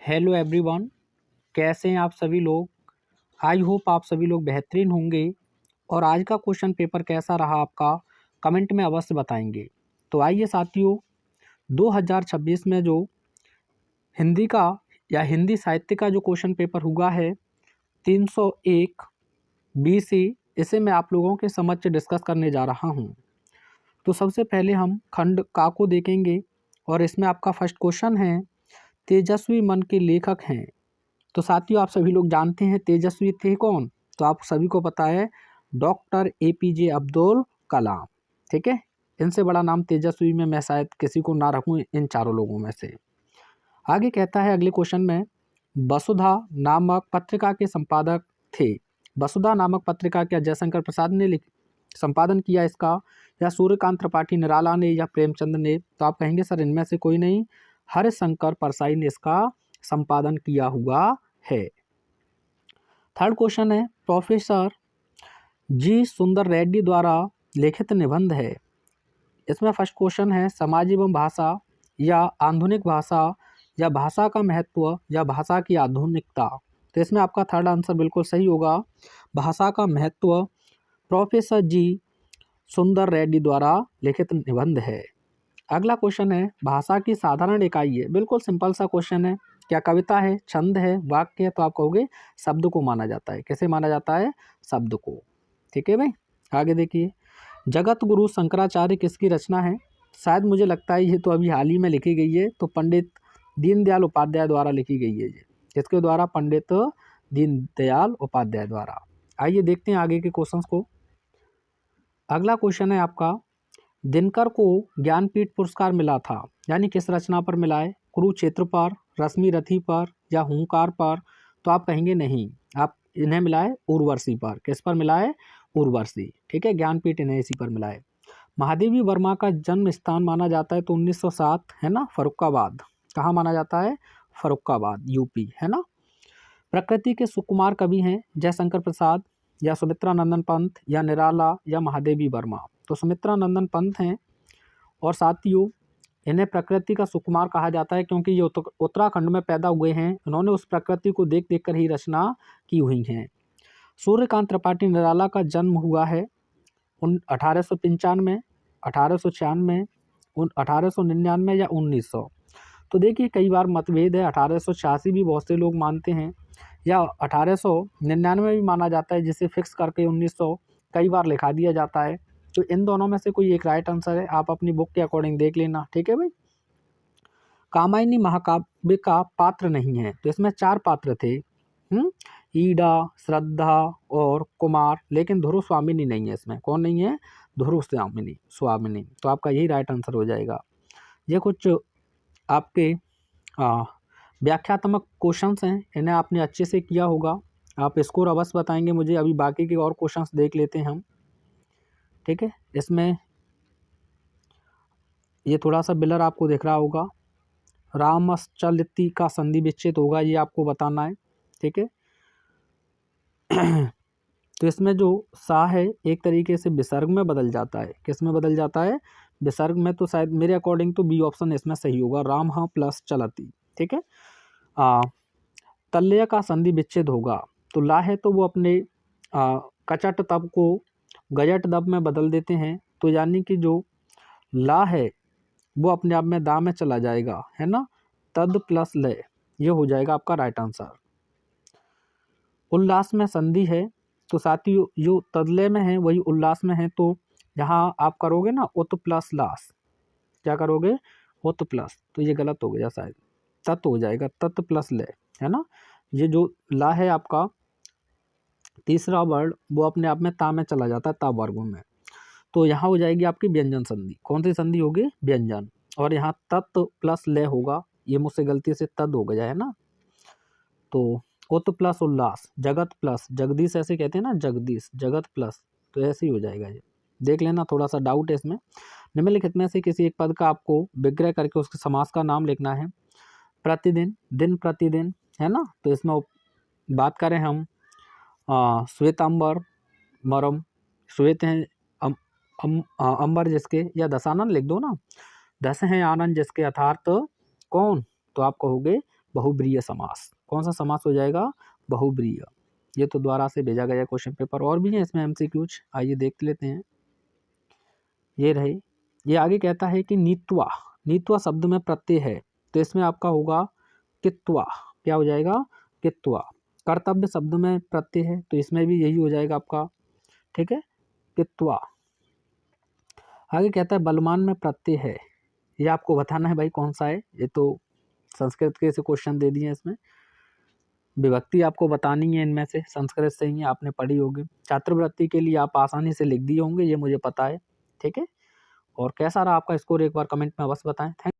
Hello everyone, कैसे हैं आप सभी लोग। आई होप आप सभी लोग बेहतरीन होंगे। और आज का क्वेश्चन पेपर कैसा रहा आपका, कमेंट में अवश्य बताएंगे। तो आइए साथियों, 2026 में जो हिंदी का या हिंदी साहित्य का जो क्वेश्चन पेपर हुआ है 301 BC, इसे मैं आप लोगों के समक्ष डिस्कस करने जा रहा हूँ। तो सबसे पहले हम खंड का को देखेंगे और इसमें आपका फर्स्ट क्वेश्चन है, तेजस्वी मन के लेखक हैं। तो साथियों, आप सभी लोग जानते हैं तेजस्वी थे कौन। तो आप सभी को पता है डॉक्टर APJ अब्दुल कलाम। ठीक है, इनसे बड़ा नाम तेजस्वी में मैं शायद किसी को ना रखूं इन चारों लोगों में से। आगे कहता है अगले क्वेश्चन में, वसुधा नामक पत्रिका के संपादक थे। वसुधा नामक पत्रिका क्या जयशंकर प्रसाद ने संपादन किया इसका, या सूर्यकांत त्रिपाठी निराला ने, या प्रेमचंद ने। तो आप कहेंगे सर इनमें से कोई नहीं, हरिशंकर परसाई ने इसका संपादन किया हुआ है। थर्ड क्वेश्चन है, प्रोफेसर जी सुंदर रेड्डी द्वारा लिखित निबंध है। इसमें फर्स्ट क्वेश्चन है, समाज एवं भाषा, या आधुनिक भाषा, या भाषा का महत्व, या भाषा की आधुनिकता। तो इसमें आपका थर्ड आंसर बिल्कुल सही होगा, भाषा का महत्व। प्रोफेसर जी सुंदर रेड्डी द्वारा लिखित निबंध है। अगला क्वेश्चन है, भाषा की साधारण इकाई है। बिल्कुल सिंपल सा क्वेश्चन है, क्या कविता है, छंद है, वाक्य है। तो आप कहोगे शब्द को माना जाता है। कैसे माना जाता है? शब्द को। ठीक है भाई, आगे देखिए, जगत गुरु शंकराचार्य किसकी रचना है। शायद मुझे लगता है ये तो अभी हाल ही में लिखी गई है, तो पंडित दीनदयाल उपाध्याय द्वारा लिखी गई है ये। किसके द्वारा? पंडित दीनदयाल उपाध्याय द्वारा। आइए देखते हैं आगे के क्वेश्चंस को। अगला क्वेश्चन है आपका, दिनकर को ज्ञानपीठ पुरस्कार मिला था, यानी किस रचना पर मिला है? कुरुक्षेत्र पर, रश्मि रथी पर, या हुंकार पर। तो आप कहेंगे नहीं, आप इन्हें मिला है उर्वशी पर। किस पर मिला है? उर्वशी। ठीक है, ज्ञानपीठ इन्हें इसी पर मिला है। महादेवी वर्मा का जन्म स्थान माना जाता है तो 1907 है ना, फर्रुखाबाद। कहाँ माना जाता है? फर्रुखाबाद, यूपी है ना। प्रकृति के सुकुमार कवि हैं जयशंकर प्रसाद, या सुमित्रा नंदन पंत, या निराला, या महादेवी वर्मा। तो सुमित्रा नंदन पंत हैं। और साथियों, इन्हें प्रकृति का सुकुमार कहा जाता है क्योंकि ये उत्तराखंड में पैदा हुए हैं। इन्होंने उस प्रकृति को देख देख कर ही रचना की हुई हैं। सूर्यकांत त्रिपाठी निराला का जन्म हुआ है 1895, 1896, 1899 या 1900। तो देखिए कई बार मतभेद है, 1886 भी बहुत से लोग मानते हैं, या 1899 भी माना जाता है, जिसे फिक्स करके 1900 कई बार लिखा दिया जाता है। तो इन दोनों में से कोई एक राइट आंसर है, आप अपनी बुक के अकॉर्डिंग देख लेना। ठीक है भाई। कामायनी महाकाव्य का पात्र नहीं है। तो इसमें 4 पात्र थे, ईडा, श्रद्धा और कुमार, लेकिन ध्रुव स्वामिनी नहीं है इसमें। कौन नहीं है? ध्रुव स्वामिनी। तो आपका यही राइट आंसर हो जाएगा। ये कुछ आपके व्याख्यात्मक क्वेश्चंस हैं, इन्हें आपने अच्छे से किया होगा। आप स्कोर अवश्य बताएंगे मुझे। अभी बाकी के और क्वेश्चंस देख लेते हैं हम। ठीक है, इसमें ये थोड़ा सा बिलर आपको दिख रहा होगा, रामश्चलिति का संधि विच्छेद होगा, ये आपको बताना है। ठीक है तो इसमें जो सा है एक तरीके से विसर्ग में बदल जाता है। किस में बदल जाता है? विसर्ग में। तो शायद मेरे अकॉर्डिंग तो बी ऑप्शन इसमें सही होगा, राम हाँ प्लस चलती। ठीक है, तल्लय का संधि विच्छेद होगा। तो ला है तो वो अपने कचट तब को गजट दब में बदल देते हैं। तो यानी कि जो ला है वो अपने आप में दा में चला जाएगा, है ना। तद प्लस लय, ये हो जाएगा आपका राइट आंसर। उल्लास में संधि है, तो साथियों जो तदलय में है वही उल्लास में है। तो यहाँ आप करोगे ना उत प्लस लास, क्या करोगे? उत प्लस, तो ये गलत हो गया शायद, तत् हो जाएगा, तत् प्लस लय, है ना। ये जो ला है आपका तीसरा वर्ड, वो अपने आप में ता में चला जाता है, ता वर्ग में। तो यहाँ हो जाएगी आपकी व्यंजन संधि। कौन सी संधि होगी? व्यंजन। और यहाँ तत् प्लस लय होगा, ये मुझसे गलती से तद हो गया है ना। तो उत प्लस उल्लास, जगत प्लस जगदीश, ऐसे कहते हैं ना, जगदीश, जगत प्लस, तो ऐसे ही हो जाएगा। ये देख लेना, थोड़ा सा डाउट है इसमें। निम्नलिखित में से किसी एक पद का आपको विग्रह करके उसके समास का नाम लिखना है। प्रतिदिन, दिन प्रतिदिन, है ना। तो इसमें बात करें हम श्वेतांबर मरम, श्वेत हैं अंबर जिसके, या दशानन लिख दो ना, दस हैं आनंद जिसके, अर्थात कौन? तो आप कहोगे बहुब्रीहि समास। कौन सा समास हो जाएगा? बहुब्रीहि। ये तो द्वारा से भेजा गया क्वेश्चन पेपर, और भी है इसमें एमसीक्यूज, आइए देख लेते हैं। ये रहे, ये आगे कहता है कि नीत्वा, नीत्वा शब्द में प्रत्यय है, तो इसमें आपका होगा कित्वा। क्या हो जाएगा? कित्वा। कर्तव्य शब्द में प्रत्यय है, तो इसमें भी यही हो जाएगा आपका, ठीक है, कित्वा। आगे कहता है बलवान में प्रत्यय है, ये आपको बताना है भाई कौन सा है। ये तो संस्कृत के से क्वेश्चन दे दिए इसमें, विभक्ति आपको बतानी है इनमें से, संस्कृत से ही आपने पढ़ी होगी। छात्रवृत्ति के लिए आप आसानी से लिख दिए होंगे, ये मुझे पता है, ठीक है। और कैसा रहा आपका स्कोर एक बार कमेंट में अवश्य बताएं। थैंक